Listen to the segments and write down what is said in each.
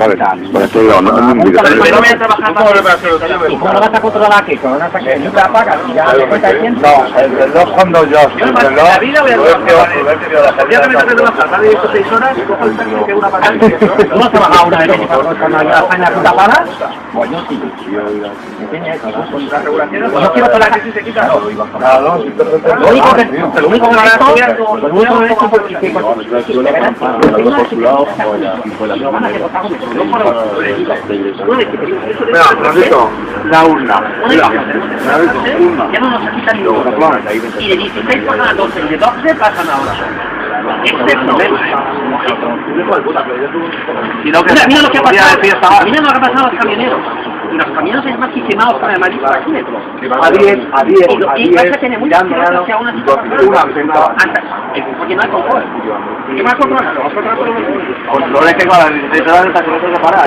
vale. Por eso digo, no me ¿Cómo lo vas a controlar aquí? Con una saca y la apagas y ya te cuenta quién. No, el reloj cuando yo, el reloj, la vida voy a el día que me traje de la tarde de 6 horas, cojo el taxi que una parada. ¿Tú no has trabajado una vez cuando hay una faena puta para? Pues yo sí. Las regulaciones, Yo quiero que la crisis se quita. Lo único que me ha hecho porque mira, Francisco, la urna, mira, ya no nos quitan ni uno. Y de 16 pasan a 12, y de 12 pasan a 8. Ese es el problema. Mira lo que ha pasado. Mira lo que ha pasado a los camioneros. Y los camioneros es más que quemados para el marisco aquí. a 10, Y vas a tener muchos kilómetros que aún así porque no hay control. ¿Qué más control? controles que con las 16 horas de taxímetro se para,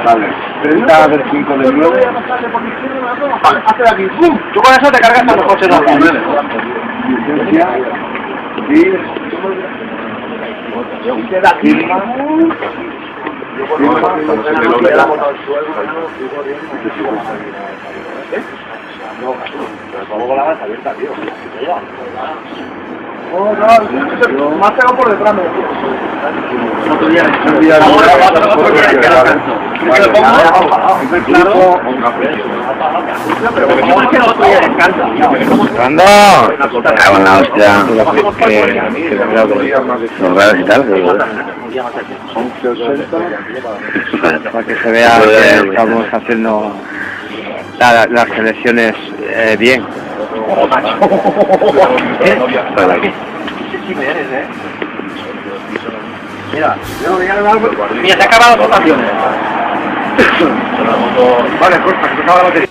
Vale. 30 del 5 del 9. Vale, hazte aquí. ¡Bum! Tú con eso te cargas a los coches normales. Licencia. Y... Más pegado por detrás. ¡Ando! Cago en la hostia. Son raros y tal. Para que se vea que estamos haciendo las selecciones bien. Mira, se han acabado las votaciones. Vale, corta, que se acaba la batería.